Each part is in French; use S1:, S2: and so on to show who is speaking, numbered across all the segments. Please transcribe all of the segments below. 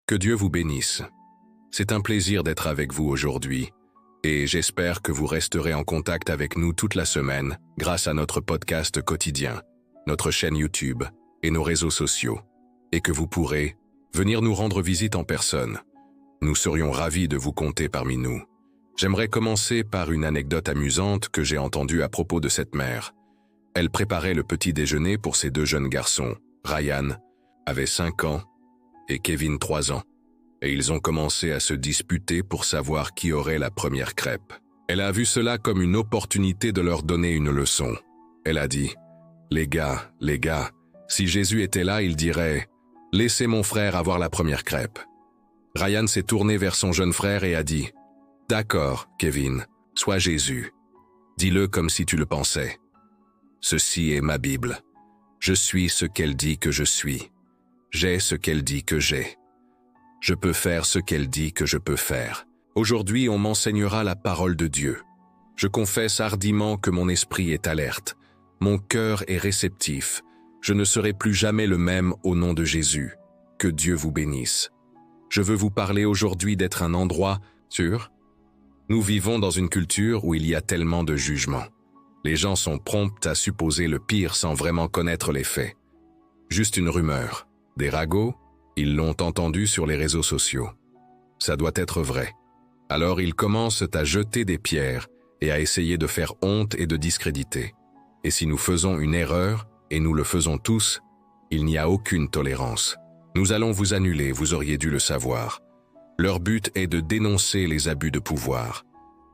S1: Que Dieu vous bénisse. C'est un plaisir d'être avec vous aujourd'hui et j'espère que vous resterez en contact avec nous toute la semaine grâce à notre podcast quotidien, notre chaîne YouTube et nos réseaux sociaux, et que vous pourrez venir nous rendre visite en personne. Nous serions ravis de vous compter parmi nous. J'aimerais commencer par une anecdote amusante que j'ai entendue à propos de cette mère. Elle préparait le petit déjeuner pour ses deux jeunes garçons. Ryan avait 5 ans et Kevin 3 ans. Et ils ont commencé à se disputer pour savoir qui aurait la première crêpe. Elle a vu cela comme une opportunité de leur donner une leçon. Elle a dit, « Les gars, si Jésus était là, il dirait, « Laissez mon frère avoir la première crêpe. » Ryan s'est tourné vers son jeune frère et a dit, « D'accord, Kevin, sois Jésus. Dis-le comme si tu le pensais. Ceci est ma Bible. Je suis ce qu'elle dit que je suis. J'ai ce qu'elle dit que j'ai. Je peux faire ce qu'elle dit que je peux faire. Aujourd'hui, on m'enseignera la parole de Dieu. Je confesse hardiment que mon esprit est alerte. Mon cœur est réceptif. Je ne serai plus jamais le même au nom de Jésus. Que Dieu vous bénisse. Je veux vous parler aujourd'hui d'être un endroit sûr. Nous vivons dans une culture où il y a tellement de jugements. Les gens sont prompts à supposer le pire sans vraiment connaître les faits. Juste une rumeur. Des ragots, ils l'ont entendu sur les réseaux sociaux. Ça doit être vrai. Alors ils commencent à jeter des pierres et à essayer de faire honte et de discréditer. Et si nous faisons une erreur, et nous le faisons tous, il n'y a aucune tolérance. Nous allons vous annuler, vous auriez dû le savoir. Leur but est de dénoncer les abus de pouvoir.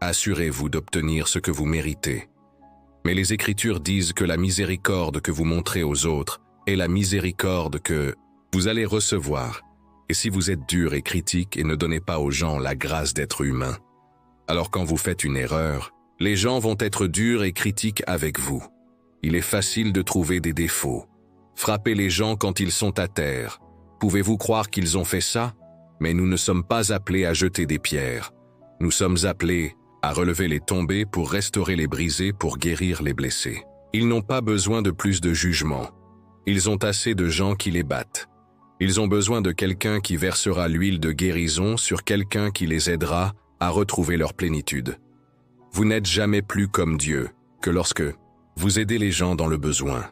S1: Assurez-vous d'obtenir ce que vous méritez. Mais les Écritures disent que la miséricorde que vous montrez aux autres est la miséricorde que vous allez recevoir, et si vous êtes dur et critique et ne donnez pas aux gens la grâce d'être humain, alors quand vous faites une erreur, les gens vont être durs et critiques avec vous. Il est facile de trouver des défauts. Frappez les gens quand ils sont à terre. Pouvez-vous croire qu'ils ont fait ça? Mais nous ne sommes pas appelés à jeter des pierres. Nous sommes appelés à relever les tombés pour restaurer les brisés, pour guérir les blessés. Ils n'ont pas besoin de plus de jugement. Ils ont assez de gens qui les battent. Ils ont besoin de quelqu'un qui versera l'huile de guérison sur quelqu'un qui les aidera à retrouver leur plénitude. Vous n'êtes jamais plus comme Dieu que lorsque vous aidez les gens dans le besoin,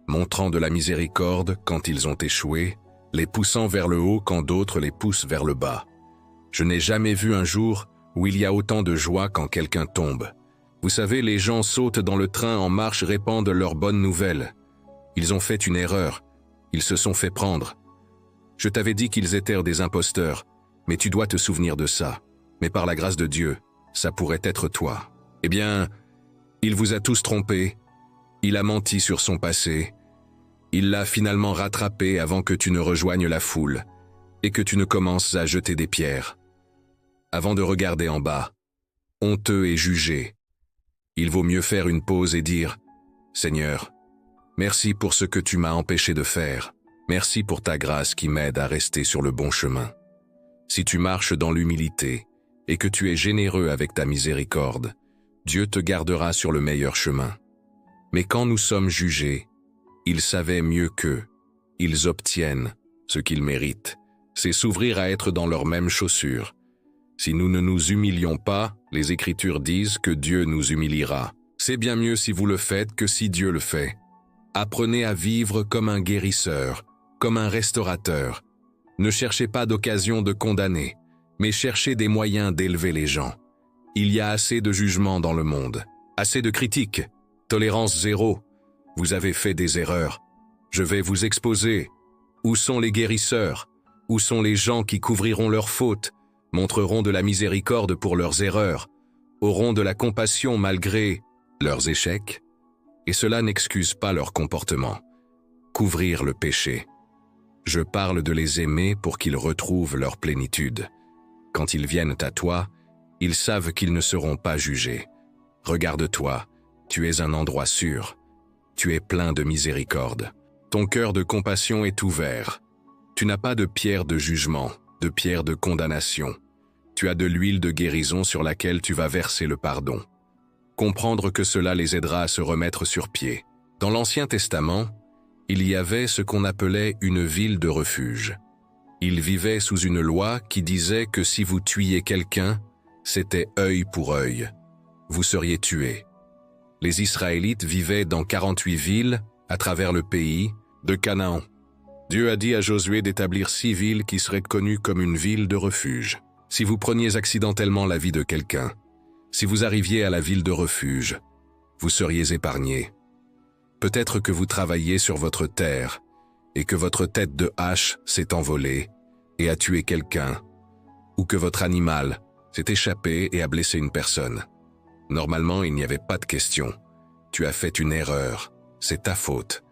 S1: montrant de la miséricorde quand ils ont échoué, les poussant vers le haut quand d'autres les poussent vers le bas. Je n'ai jamais vu un jour où il y a autant de joie quand quelqu'un tombe. Vous savez, les gens sautent dans le train en marche, répandent leurs bonnes nouvelles. Ils ont fait une erreur, ils se sont fait prendre. Je t'avais dit qu'ils étaient des imposteurs, mais tu dois te souvenir de ça. Mais par la grâce de Dieu, ça pourrait être toi. Eh bien, il vous a tous trompés, il a menti sur son passé, il l'a finalement rattrapé avant que tu ne rejoignes la foule et que tu ne commences à jeter des pierres. Avant de regarder en bas, honteux et jugé, il vaut mieux faire une pause et dire « Seigneur, merci pour ce que tu m'as empêché de faire. Merci pour ta grâce qui m'aide à rester sur le bon chemin. » Si tu marches dans l'humilité et que tu es généreux avec ta miséricorde, Dieu te gardera sur le meilleur chemin. Mais quand nous sommes jugés, ils savaient mieux qu'eux. Ils obtiennent ce qu'ils méritent. C'est s'ouvrir à être dans leurs mêmes chaussures. Si nous ne nous humilions pas, les Écritures disent que Dieu nous humiliera. C'est bien mieux si vous le faites que si Dieu le fait. Apprenez à vivre comme un guérisseur, comme un restaurateur. Ne cherchez pas d'occasion de condamner, mais cherchez des moyens d'élever les gens. Il y a assez de jugements dans le monde, assez de critiques, tolérance zéro. Vous avez fait des erreurs. Je vais vous exposer. Où sont les guérisseurs? Où sont les gens qui couvriront leurs fautes, montreront de la miséricorde pour leurs erreurs, auront de la compassion malgré leurs échecs? Et cela n'excuse pas leur comportement. Couvrir le péché. Je parle de les aimer pour qu'ils retrouvent leur plénitude. Quand ils viennent à toi, ils savent qu'ils ne seront pas jugés. Regarde-toi, tu es un endroit sûr. Tu es plein de miséricorde. Ton cœur de compassion est ouvert. Tu n'as pas de pierre de jugement, de pierre de condamnation. Tu as de l'huile de guérison sur laquelle tu vas verser le pardon. Comprendre que cela les aidera à se remettre sur pied. Dans l'Ancien Testament, il y avait ce qu'on appelait une ville de refuge. Ils vivaient sous une loi qui disait que si vous tuiez quelqu'un, c'était œil pour œil. Vous seriez tué. Les Israélites vivaient dans 48 villes à travers le pays de Canaan. Dieu a dit à Josué d'établir 6 villes qui seraient connues comme une ville de refuge. Si vous preniez accidentellement la vie de quelqu'un, si vous arriviez à la ville de refuge, vous seriez épargné. Peut-être que vous travailliez sur votre terre et que votre tête de hache s'est envolée et a tué quelqu'un, ou que votre animal s'est échappé et a blessé une personne. Normalement, il n'y avait pas de question. Tu as fait une erreur, c'est ta faute.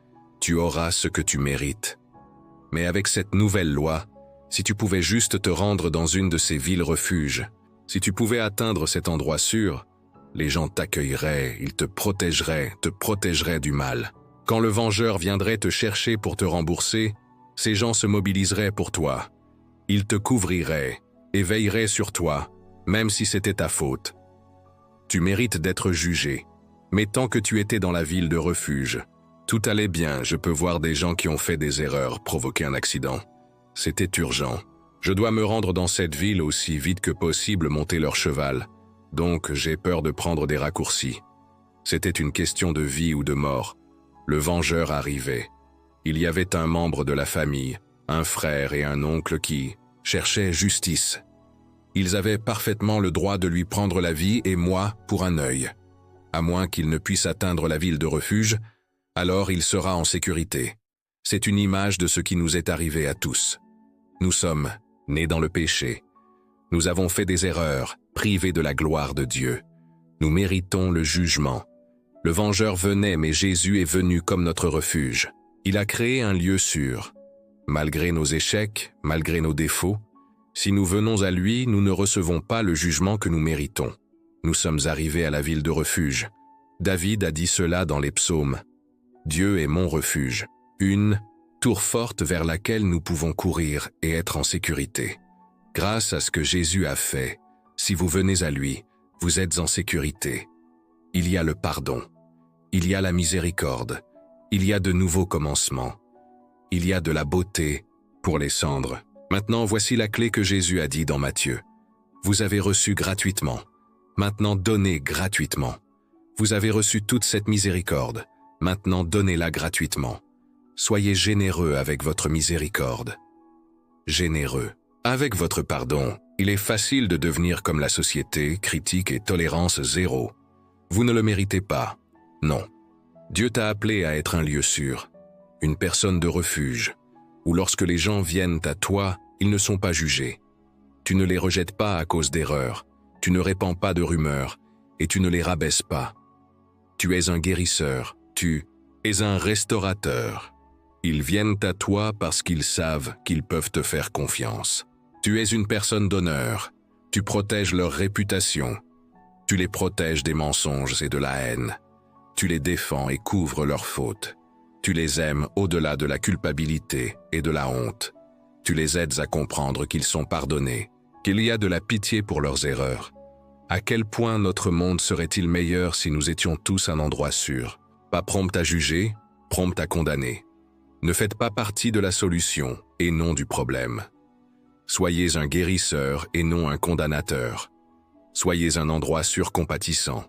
S1: Tu auras ce que tu mérites. Mais avec cette nouvelle loi, si tu pouvais juste te rendre dans une de ces villes refuges, si tu pouvais atteindre cet endroit sûr, les gens t'accueilleraient, ils te protégeraient du mal. Quand le vengeur viendrait te chercher pour te rembourser, ces gens se mobiliseraient pour toi. Ils te couvriraient et veilleraient sur toi, même si c'était ta faute. Tu mérites d'être jugé, mais tant que tu étais dans la ville de refuge, tout allait bien. Je peux voir des gens qui ont fait des erreurs, provoqué un accident. C'était urgent. Je dois me rendre dans cette ville aussi vite que possible, monter leur cheval. Donc j'ai peur de prendre des raccourcis. C'était une question de vie ou de mort. Le vengeur arrivait. Il y avait un membre de la famille, un frère et un oncle qui cherchaient justice. Ils avaient parfaitement le droit de lui prendre la vie et moi pour un œil. À moins qu'il ne puisse atteindre la ville de refuge, alors il sera en sécurité. C'est une image de ce qui nous est arrivé à tous. Nous sommes nés dans le péché. Nous avons fait des erreurs, privés de la gloire de Dieu. Nous méritons le jugement. Le vengeur venait, mais Jésus est venu comme notre refuge. Il a créé un lieu sûr. Malgré nos échecs, malgré nos défauts, si nous venons à lui, nous ne recevons pas le jugement que nous méritons. Nous sommes arrivés à la ville de refuge. David a dit cela dans les psaumes. Dieu est mon refuge, une tour forte vers laquelle nous pouvons courir et être en sécurité. Grâce à ce que Jésus a fait, si vous venez à lui, vous êtes en sécurité. Il y a le pardon, il y a la miséricorde, il y a de nouveaux commencements, il y a de la beauté pour les cendres. Maintenant, voici la clé que Jésus a dit dans Matthieu. Vous avez reçu gratuitement, maintenant donnez gratuitement. Vous avez reçu toute cette miséricorde, maintenant donnez-la gratuitement. Soyez généreux avec votre miséricorde. Généreux. Avec votre pardon, il est facile de devenir comme la société, critique et tolérance zéro. Vous ne le méritez pas. Non. Dieu t'a appelé à être un lieu sûr, une personne de refuge, où lorsque les gens viennent à toi, ils ne sont pas jugés. Tu ne les rejettes pas à cause d'erreurs, tu ne répands pas de rumeurs, et tu ne les rabaisses pas. Tu es un guérisseur, tu es un restaurateur. Ils viennent à toi parce qu'ils savent qu'ils peuvent te faire confiance. Tu es une personne d'honneur, tu protèges leur réputation, tu les protèges des mensonges et de la haine, tu les défends et couvres leurs fautes, tu les aimes au-delà de la culpabilité et de la honte, tu les aides à comprendre qu'ils sont pardonnés, qu'il y a de la pitié pour leurs erreurs. À quel point notre monde serait-il meilleur si nous étions tous un endroit sûr, pas prompt à juger, prompt à condamner. Ne faites pas partie de la solution et non du problème. Soyez un guérisseur et non un condamnateur. Soyez un endroit sûr compatissant.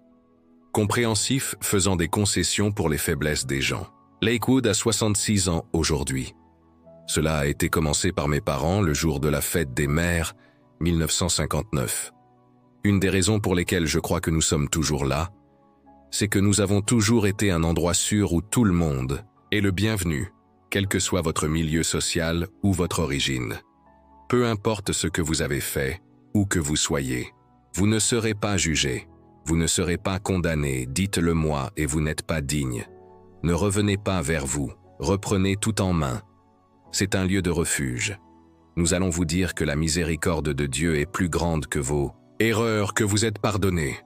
S1: Compréhensif, faisant des concessions pour les faiblesses des gens. Lakewood a 66 ans aujourd'hui. Cela a été commencé par mes parents le jour de la fête des mères, 1959. Une des raisons pour lesquelles je crois que nous sommes toujours là, c'est que nous avons toujours été un endroit sûr où tout le monde est le bienvenu, quel que soit votre milieu social ou votre origine. Peu importe ce que vous avez fait, où que vous soyez, vous ne serez pas jugé, vous ne serez pas condamné, dites-le moi et vous n'êtes pas digne. Ne revenez pas vers vous, reprenez tout en main. C'est un lieu de refuge. Nous allons vous dire que la miséricorde de Dieu est plus grande que vos erreurs, que vous êtes pardonnés.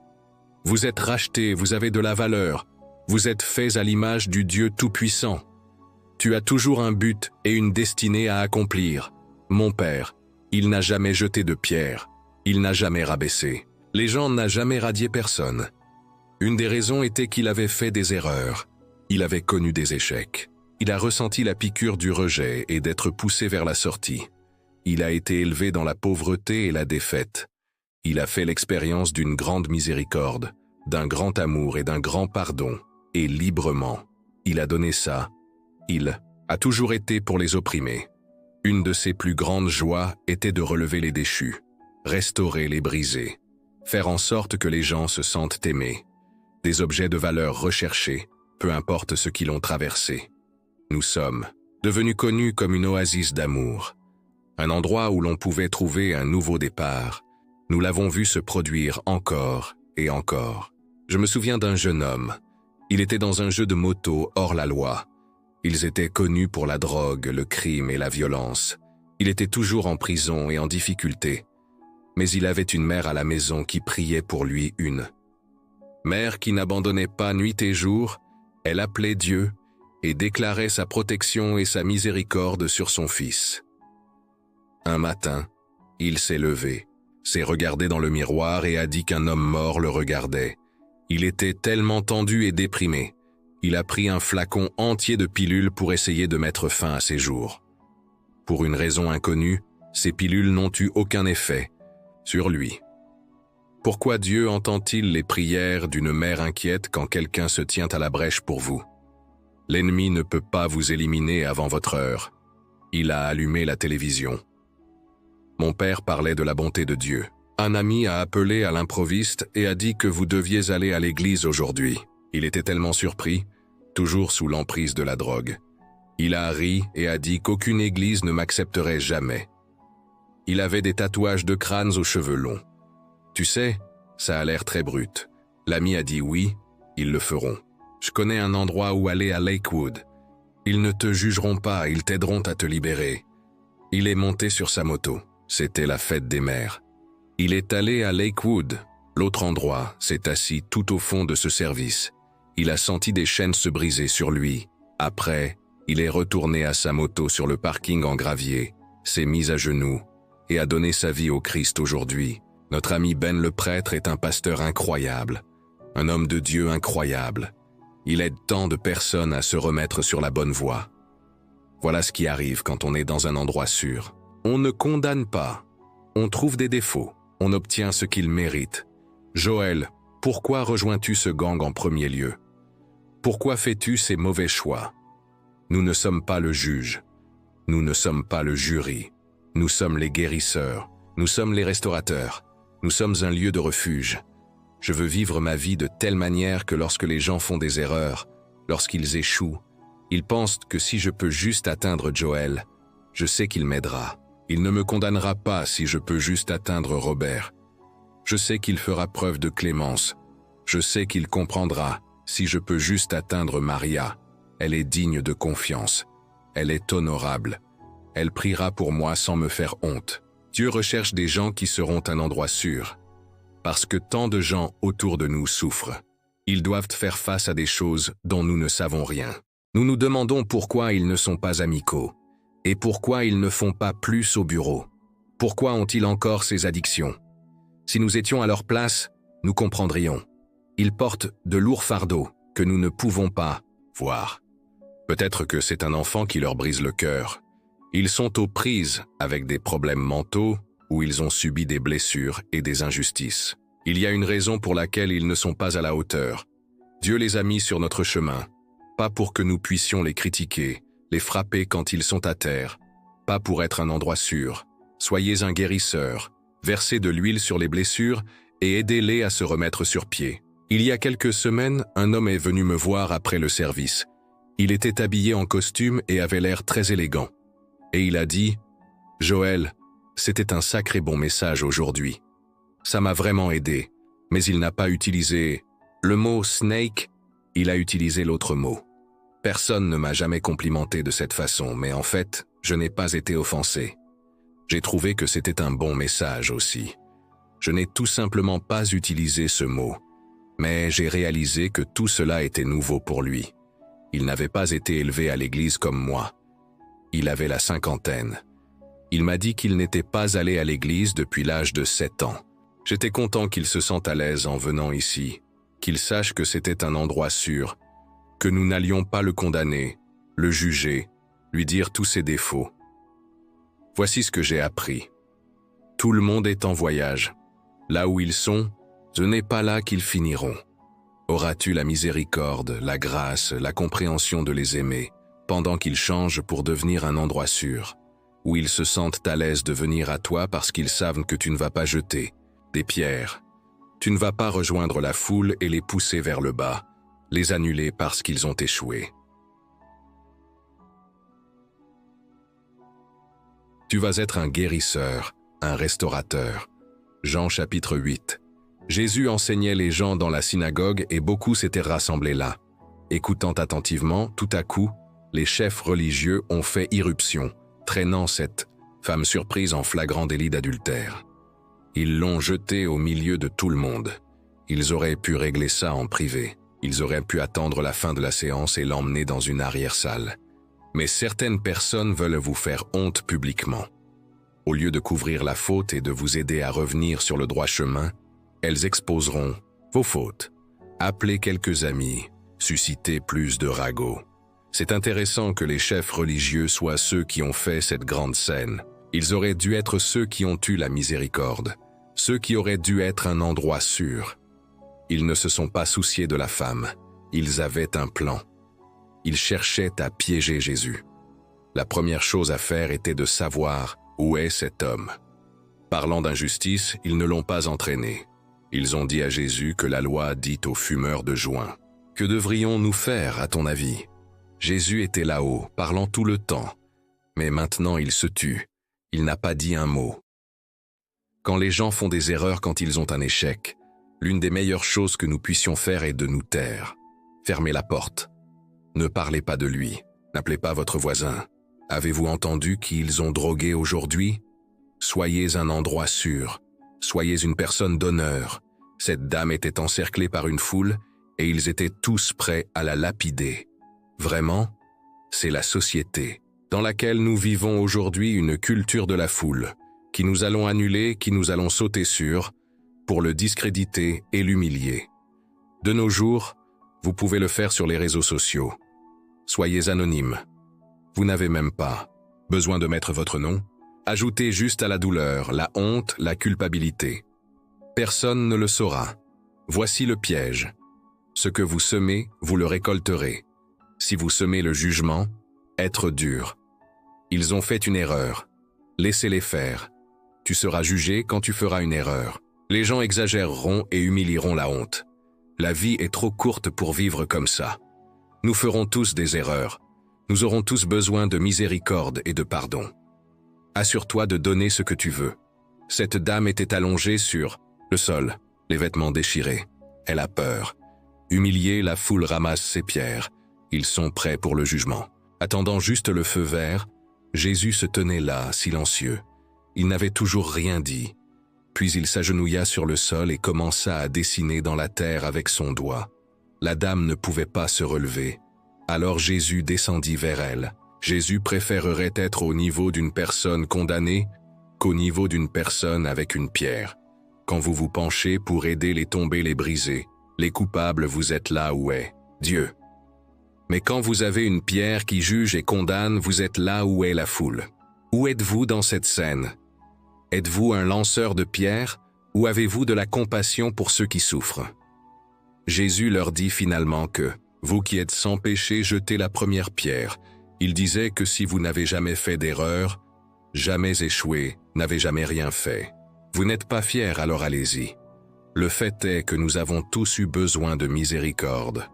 S1: Vous êtes rachetés, vous avez de la valeur, vous êtes faits à l'image du Dieu Tout-Puissant. Tu as toujours un but et une destinée à accomplir. Mon Père, il n'a jamais jeté de pierre, il n'a jamais rabaissé. Les gens n'ont jamais radié personne. Une des raisons était qu'il avait fait des erreurs. Il avait connu des échecs. Il a ressenti la piqûre du rejet et d'être poussé vers la sortie. Il a été élevé dans la pauvreté et la défaite. Il a fait l'expérience d'une grande miséricorde, d'un grand amour et d'un grand pardon, et librement. Il a donné ça. Il a toujours été pour les opprimés. Une de ses plus grandes joies était de relever les déchus, restaurer les brisés, faire en sorte que les gens se sentent aimés, des objets de valeur recherchés, peu importe ce qu'ils ont traversé. Nous sommes devenus connus comme une oasis d'amour, un endroit où l'on pouvait trouver un nouveau départ. Nous l'avons vu se produire encore et encore. Je me souviens d'un jeune homme. Il était dans un jeu de moto hors la loi. Ils étaient connus pour la drogue, le crime et la violence. Il était toujours en prison et en difficulté. Mais il avait une mère à la maison qui priait pour lui, une mère qui n'abandonnait pas nuit et jour. Elle appelait Dieu et déclarait sa protection et sa miséricorde sur son fils. Un matin, il s'est levé, s'est regardé dans le miroir et a dit qu'un homme mort le regardait. Il était tellement tendu et déprimé. Il a pris un flacon entier de pilules pour essayer de mettre fin à ses jours. Pour une raison inconnue, ces pilules n'ont eu aucun effet sur lui. Pourquoi Dieu entend-il les prières d'une mère inquiète quand quelqu'un se tient à la brèche pour vous? L'ennemi ne peut pas vous éliminer avant votre heure. Il a allumé la télévision. Mon père parlait de la bonté de Dieu. Un ami a appelé à l'improviste et a dit que vous deviez aller à l'église aujourd'hui. Il était tellement surpris, toujours sous l'emprise de la drogue. Il a ri et a dit qu'aucune église ne m'accepterait jamais. Il avait des tatouages de crânes aux cheveux longs. Tu sais, ça a l'air très brut. L'ami a dit oui, ils le feront. Je connais un endroit où aller à Lakewood. Ils ne te jugeront pas, ils t'aideront à te libérer. Il est monté sur sa moto. C'était la fête des mères. Il est allé à Lakewood. L'autre endroit s'est assis tout au fond de ce service. Il a senti des chaînes se briser sur lui. Après, il est retourné à sa moto sur le parking en gravier, s'est mis à genoux et a donné sa vie au Christ aujourd'hui. Notre ami Ben le prêtre est un pasteur incroyable, un homme de Dieu incroyable. Il aide tant de personnes à se remettre sur la bonne voie. Voilà ce qui arrive quand on est dans un endroit sûr. On ne condamne pas. On trouve des défauts. On obtient ce qu'il mérite. Joël, pourquoi rejoins-tu ce gang en premier lieu? Pourquoi fais-tu ces mauvais choix? Nous ne sommes pas le juge. Nous ne sommes pas le jury. Nous sommes les guérisseurs. Nous sommes les restaurateurs. Nous sommes un lieu de refuge. Je veux vivre ma vie de telle manière que lorsque les gens font des erreurs, lorsqu'ils échouent, ils pensent que si je peux juste atteindre Joël, je sais qu'il m'aidera. Il ne me condamnera pas si je peux juste atteindre Robert. Je sais qu'il fera preuve de clémence. Je sais qu'il comprendra si je peux juste atteindre Maria. Elle est digne de confiance. Elle est honorable. Elle priera pour moi sans me faire honte. Dieu recherche des gens qui seront un endroit sûr. Parce que tant de gens autour de nous souffrent. Ils doivent faire face à des choses dont nous ne savons rien. Nous nous demandons pourquoi ils ne sont pas amicaux. Et pourquoi ils ne font pas plus au bureau? Pourquoi ont-ils encore ces addictions? Si nous étions à leur place, nous comprendrions. Ils portent de lourds fardeaux que nous ne pouvons pas voir. Peut-être que c'est un enfant qui leur brise le cœur. Ils sont aux prises avec des problèmes mentaux où ils ont subi des blessures et des injustices. Il y a une raison pour laquelle ils ne sont pas à la hauteur. Dieu les a mis sur notre chemin, pas pour que nous puissions les critiquer, les frapper quand ils sont à terre, pas pour être un endroit sûr. Soyez un guérisseur, versez de l'huile sur les blessures et aidez-les à se remettre sur pied. Il y a quelques semaines, un homme est venu me voir après le service. Il était habillé en costume et avait l'air très élégant. Et il a dit « Joël, c'était un sacré bon message aujourd'hui. Ça m'a vraiment aidé, mais il n'a pas utilisé le mot « snake », il a utilisé l'autre mot. Personne ne m'a jamais complimenté de cette façon, mais en fait, je n'ai pas été offensé. J'ai trouvé que c'était un bon message aussi. Je n'ai tout simplement pas utilisé ce mot, mais j'ai réalisé que tout cela était nouveau pour lui. Il n'avait pas été élevé à l'église comme moi. Il avait la cinquantaine. Il m'a dit qu'il n'était pas allé à l'église depuis l'âge de 7 ans. J'étais content qu'il se sente à l'aise en venant ici, qu'il sache que c'était un endroit sûr, que nous n'allions pas le condamner, le juger, lui dire tous ses défauts. Voici ce que j'ai appris. Tout le monde est en voyage. Là où ils sont, ce n'est pas là qu'ils finiront. Auras-tu la miséricorde, la grâce, la compréhension de les aimer, pendant qu'ils changent pour devenir un endroit sûr, où ils se sentent à l'aise de venir à toi parce qu'ils savent que tu ne vas pas jeter des pierres. Tu ne vas pas rejoindre la foule et les pousser vers le bas, les annuler parce qu'ils ont échoué. Tu vas être un guérisseur, un restaurateur. Jean chapitre 8. Jésus enseignait les gens dans la synagogue et beaucoup s'étaient rassemblés là. Écoutant attentivement, tout à coup, les chefs religieux ont fait irruption, traînant cette femme surprise en flagrant délit d'adultère. Ils l'ont jetée au milieu de tout le monde. Ils auraient pu régler ça en privé. Ils auraient pu attendre la fin de la séance et l'emmener dans une arrière-salle. Mais certaines personnes veulent vous faire honte publiquement. Au lieu de couvrir la faute et de vous aider à revenir sur le droit chemin, elles exposeront vos fautes. Appelez quelques amis, suscitez plus de ragots. C'est intéressant que les chefs religieux soient ceux qui ont fait cette grande scène. Ils auraient dû être ceux qui ont eu la miséricorde, ceux qui auraient dû être un endroit sûr. Ils ne se sont pas souciés de la femme, ils avaient un plan. Ils cherchaient à piéger Jésus. La première chose à faire était de savoir où est cet homme. Parlant d'injustice, ils ne l'ont pas entraîné. Ils ont dit à Jésus que la loi dit aux fumeurs de joint. Que devrions-nous faire, à ton avis? Jésus était là-haut, parlant tout le temps. Mais maintenant il se tue. Il n'a pas dit un mot. Quand les gens font des erreurs quand ils ont un échec, l'une des meilleures choses que nous puissions faire est de nous taire. Fermez la porte. Ne parlez pas de lui. N'appelez pas votre voisin. Avez-vous entendu qu'ils ont drogué aujourd'hui? Soyez un endroit sûr. Soyez une personne d'honneur. Cette dame était encerclée par une foule et ils étaient tous prêts à la lapider. Vraiment, c'est la société dans laquelle nous vivons aujourd'hui, une culture de la foule, qui nous allons annuler, qui nous allons sauter sur, pour le discréditer et l'humilier. De nos jours, vous pouvez le faire sur les réseaux sociaux. Soyez anonyme. Vous n'avez même pas besoin de mettre votre nom. Ajoutez juste à la douleur, la honte, la culpabilité. Personne ne le saura. Voici le piège. Ce que vous semez, vous le récolterez. Si vous semez le jugement, être dur. Ils ont fait une erreur. Laissez-les faire. Tu seras jugé quand tu feras une erreur. Les gens exagéreront et humilieront la honte. La vie est trop courte pour vivre comme ça. Nous ferons tous des erreurs. Nous aurons tous besoin de miséricorde et de pardon. Assure-toi de donner ce que tu veux. Cette dame était allongée sur le sol, les vêtements déchirés. Elle a peur. Humiliée, la foule ramasse ses pierres. Ils sont prêts pour le jugement. Attendant juste le feu vert, Jésus se tenait là, silencieux. Il n'avait toujours rien dit. Puis il s'agenouilla sur le sol et commença à dessiner dans la terre avec son doigt. La dame ne pouvait pas se relever. Alors Jésus descendit vers elle. Jésus préférerait être au niveau d'une personne condamnée qu'au niveau d'une personne avec une pierre. Quand vous vous penchez pour aider les tombés, les brisés, les coupables, vous êtes là où est Dieu. Mais quand vous avez une pierre qui juge et condamne, vous êtes là où est la foule. Où êtes-vous dans cette scène? Êtes-vous un lanceur de pierres ou avez-vous de la compassion pour ceux qui souffrent? Jésus leur dit finalement que, vous qui êtes sans péché, jetez la première pierre. Il disait que si vous n'avez jamais fait d'erreur, jamais échoué, n'avez jamais rien fait. Vous n'êtes pas fiers, alors allez-y. Le fait est que nous avons tous eu besoin de miséricorde.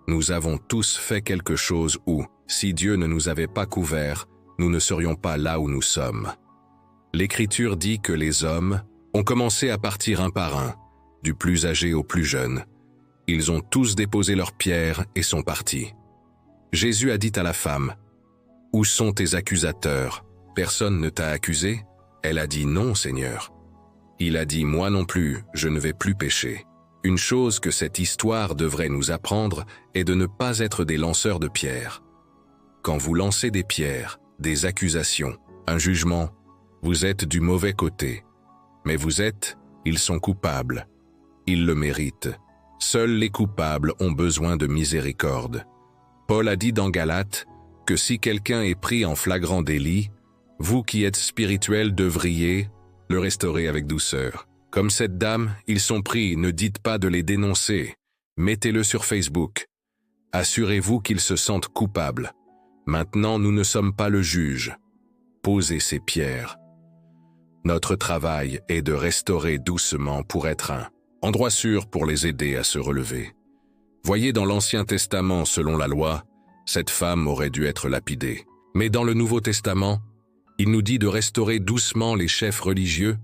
S1: Nous avons tous fait quelque chose où, si Dieu ne nous avait pas couverts, nous ne serions pas là où nous sommes. L'Écriture dit que les hommes ont commencé à partir un par un, du plus âgé au plus jeune. Ils ont tous déposé leurs pierres et sont partis. Jésus a dit à la femme, « Où sont tes accusateurs? Personne ne t'a accusé ?» Elle a dit « Non, Seigneur. » Il a dit « Moi non plus, je ne vais plus pécher. » Une chose que cette histoire devrait nous apprendre est de ne pas être des lanceurs de pierres. Quand vous lancez des pierres, des accusations, un jugement, vous êtes du mauvais côté. Mais ils sont coupables. Ils le méritent. Seuls les coupables ont besoin de miséricorde. Paul a dit dans Galates que si quelqu'un est pris en flagrant délit, Vous qui êtes spirituel devriez le restaurer avec douceur. Comme cette dame, ils sont pris, ne dites pas de les dénoncer. Mettez-le sur Facebook. Assurez-vous qu'ils se sentent coupables. Maintenant, nous ne sommes pas le juge. Posez ces pierres. Notre travail est de restaurer doucement pour être un endroit sûr pour les aider à se relever. Voyez dans l'Ancien Testament, selon la loi, cette femme aurait dû être lapidée. Mais dans le Nouveau Testament, il nous dit de restaurer doucement les chefs religieux,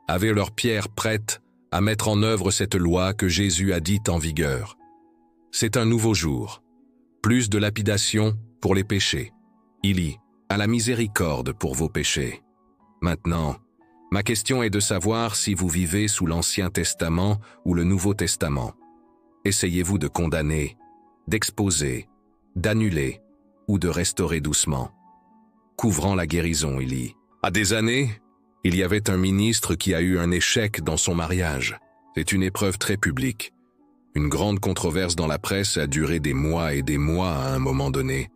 S1: avaient leurs pierres prêtes à mettre en œuvre cette loi que Jésus a dite en vigueur. C'est un nouveau jour. Plus de lapidation pour les péchés. Il y a la miséricorde pour vos péchés. Maintenant, ma question est de savoir si vous vivez sous l'Ancien Testament ou le Nouveau Testament. Essayez-vous de condamner, d'exposer, d'annuler ou de restaurer doucement. Couvrant la guérison, il y a des années, il y avait un ministre qui a eu un échec dans son mariage. C'est une épreuve très publique. Une grande controverse dans la presse a duré des mois et des mois à un moment donné.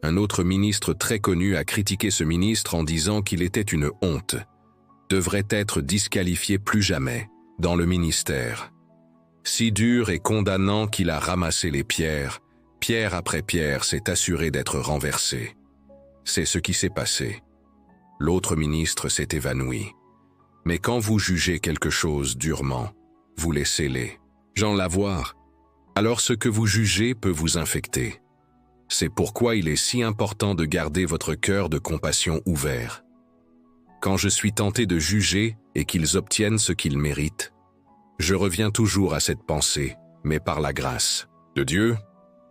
S1: Un autre ministre très connu a critiqué ce ministre en disant qu'il était une honte, devrait être disqualifié plus jamais dans le ministère. Si dur et condamnant qu'il a ramassé les pierres, pierre après pierre s'est assuré d'être renversé. C'est ce qui s'est passé. L'autre ministre s'est évanoui. Mais quand vous jugez quelque chose durement, vous laissez-les gens l'avoir. Alors ce que vous jugez peut vous infecter. C'est pourquoi il est si important de garder votre cœur de compassion ouvert. Quand je suis tenté de juger et qu'ils obtiennent ce qu'ils méritent, je reviens toujours à cette pensée, mais par la grâce de Dieu,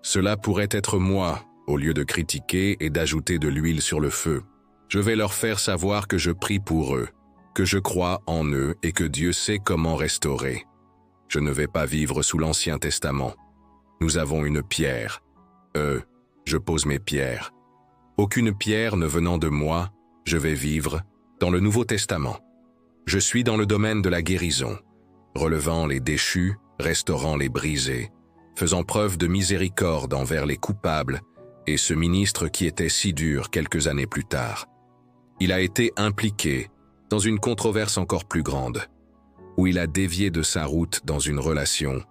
S1: cela pourrait être moi, au lieu de critiquer et d'ajouter de l'huile sur le feu. Je vais leur faire savoir que je prie pour eux, que je crois en eux et que Dieu sait comment restaurer. Je ne vais pas vivre sous l'Ancien Testament. Nous avons une pierre. Je pose mes pierres. Aucune pierre ne venant de moi, je vais vivre dans le Nouveau Testament. Je suis dans le domaine de la guérison, relevant les déchus, restaurant les brisés, faisant preuve de miséricorde envers les coupables et ce ministre qui était si dur quelques années plus tard. Il a été impliqué dans une controverse encore plus grande, où il a dévié de sa route dans une relation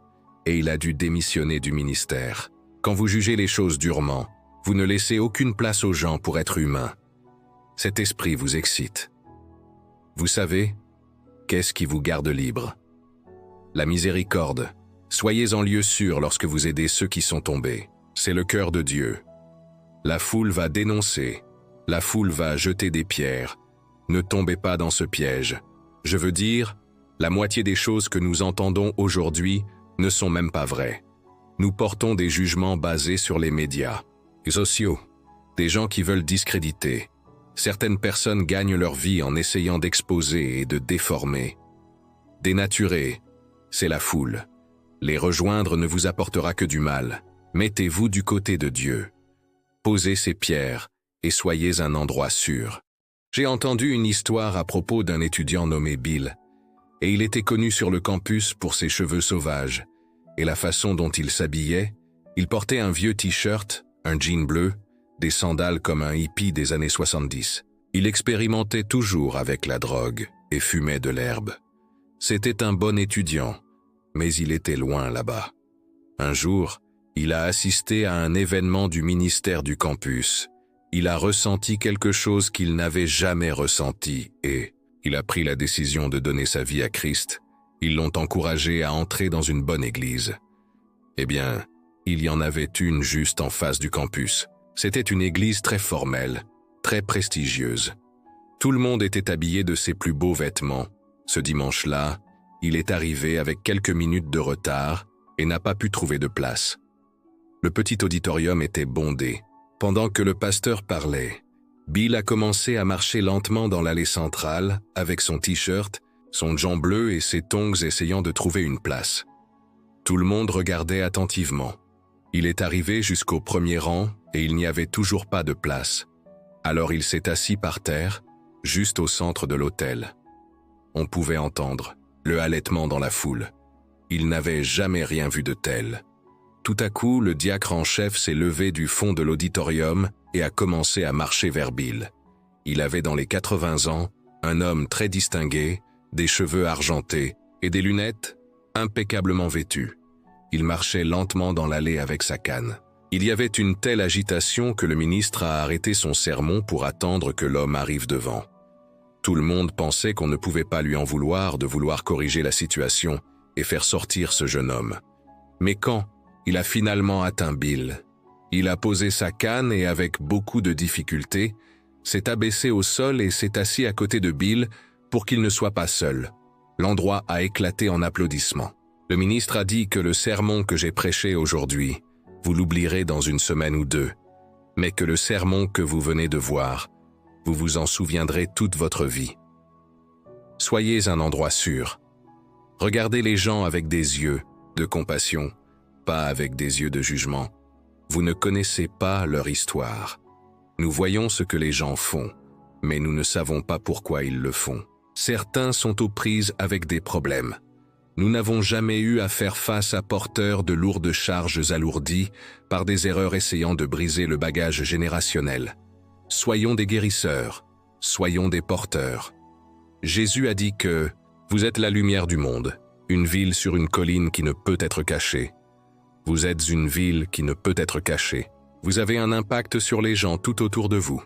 S1: et il a dû démissionner du ministère. Quand vous jugez les choses durement, vous ne laissez aucune place aux gens pour être humains. Cet esprit vous excite. Vous savez, qu'est-ce qui vous garde libre? La miséricorde. Soyez en lieu sûr lorsque vous aidez ceux qui sont tombés. C'est le cœur de Dieu. La foule va dénoncer. La foule va jeter des pierres. Ne tombez pas dans ce piège. Je veux dire, la moitié des choses que nous entendons aujourd'hui ne sont même pas vraies. Nous portons des jugements basés sur les médias sociaux, des gens qui veulent discréditer. Certaines personnes gagnent leur vie en essayant d'exposer et de déformer. Dénaturer, c'est la foule. Les rejoindre ne vous apportera que du mal. Mettez-vous du côté de Dieu. Posez ces pierres et soyez un endroit sûr. J'ai entendu une histoire à propos d'un étudiant nommé Bill, et il était connu sur le campus pour ses cheveux sauvages et la façon dont il s'habillait. Il portait un vieux t-shirt, un jean bleu, des sandales comme un hippie des années 70. Il expérimentait toujours avec la drogue et fumait de l'herbe. C'était un bon étudiant, mais il était loin là-bas. Un jour, il a assisté à un événement du ministère du campus. Il a ressenti quelque chose qu'il n'avait jamais ressenti et il a pris la décision de donner sa vie à Christ. Ils l'ont encouragé à entrer dans une bonne église. Eh bien, il y en avait une juste en face du campus. C'était une église très formelle, très prestigieuse. Tout le monde était habillé de ses plus beaux vêtements. Ce dimanche-là, il est arrivé avec quelques minutes de retard et n'a pas pu trouver de place. Le petit auditorium était bondé. Pendant que le pasteur parlait, Bill a commencé à marcher lentement dans l'allée centrale avec son t-shirt, son jean bleu et ses tongs essayant de trouver une place. Tout le monde regardait attentivement. Il est arrivé jusqu'au premier rang et il n'y avait toujours pas de place. Alors il s'est assis par terre, juste au centre de l'autel. On pouvait entendre le halètement dans la foule. Il n'avait jamais rien vu de tel. Tout à coup, le diacre en chef s'est levé du fond de l'auditorium et a commencé à marcher vers Bill. Il avait dans les 80 ans, un homme très distingué, des cheveux argentés et des lunettes, impeccablement vêtues. Il marchait lentement dans l'allée avec sa canne. Il y avait une telle agitation que le ministre a arrêté son sermon pour attendre que l'homme arrive devant. Tout le monde pensait qu'on ne pouvait pas lui en vouloir de vouloir corriger la situation et faire sortir ce jeune homme. Mais quand il a finalement atteint Bill, il a posé sa canne et avec beaucoup de difficulté, s'est abaissé au sol et s'est assis à côté de Bill pour qu'il ne soit pas seul. L'endroit a éclaté en applaudissements. Le ministre a dit que le sermon que j'ai prêché aujourd'hui, vous l'oublierez dans une semaine ou deux, mais que le sermon que vous venez de voir, vous vous en souviendrez toute votre vie. Soyez un endroit sûr. Regardez les gens avec des yeux de compassion, pas avec des yeux de jugement. Vous ne connaissez pas leur histoire. Nous voyons ce que les gens font, mais nous ne savons pas pourquoi ils le font. Certains sont aux prises avec des problèmes. Nous n'avons jamais eu à faire face à porteurs de lourdes charges alourdies par des erreurs essayant de briser le bagage générationnel. Soyons des guérisseurs, soyons des porteurs. Jésus a dit que « Vous êtes la lumière du monde, une ville sur une colline qui ne peut être cachée. Vous êtes une ville qui ne peut être cachée. Vous avez un impact sur les gens tout autour de vous.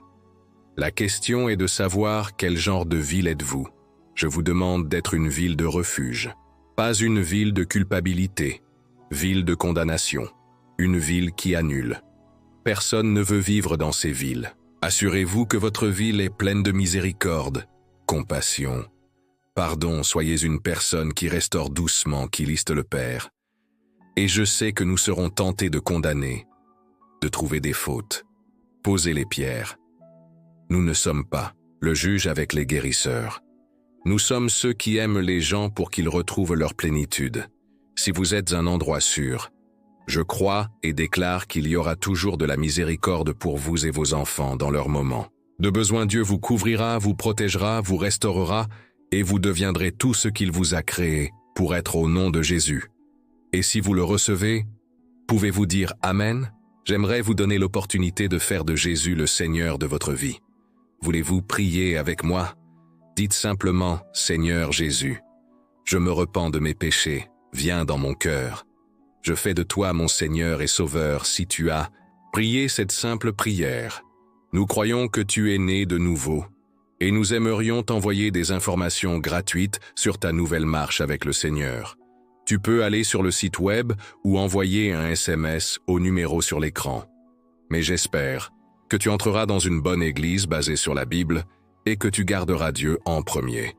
S1: La question est de savoir quel genre de ville êtes-vous. Je vous demande d'être une ville de refuge. Pas une ville de culpabilité, ville de condamnation, une ville qui annule. Personne ne veut vivre dans ces villes. Assurez-vous que votre ville est pleine de miséricorde, compassion. Pardon, soyez une personne qui restaure doucement, qui liste le Père. Et je sais que nous serons tentés de condamner, de trouver des fautes. Posez les pierres. Nous ne sommes pas le juge avec les guérisseurs. Nous sommes ceux qui aiment les gens pour qu'ils retrouvent leur plénitude. Si vous êtes un endroit sûr, je crois et déclare qu'il y aura toujours de la miséricorde pour vous et vos enfants dans leur moment. De besoin, Dieu vous couvrira, vous protégera, vous restaurera et vous deviendrez tout ce qu'il vous a créé pour être au nom de Jésus. Et si vous le recevez, pouvez-vous dire Amen? J'aimerais vous donner l'opportunité de faire de Jésus le Seigneur de votre vie. Voulez-vous prier avec moi? Dites simplement, Seigneur Jésus, je me repens de mes péchés, viens dans mon cœur. Je fais de toi mon Seigneur et Sauveur si tu as prié cette simple prière. Nous croyons que tu es né de nouveau et nous aimerions t'envoyer des informations gratuites sur ta nouvelle marche avec le Seigneur. Tu peux aller sur le site web ou envoyer un SMS au numéro sur l'écran. Mais j'espère que tu entreras dans une bonne église basée sur la Bible et que tu garderas Dieu en premier.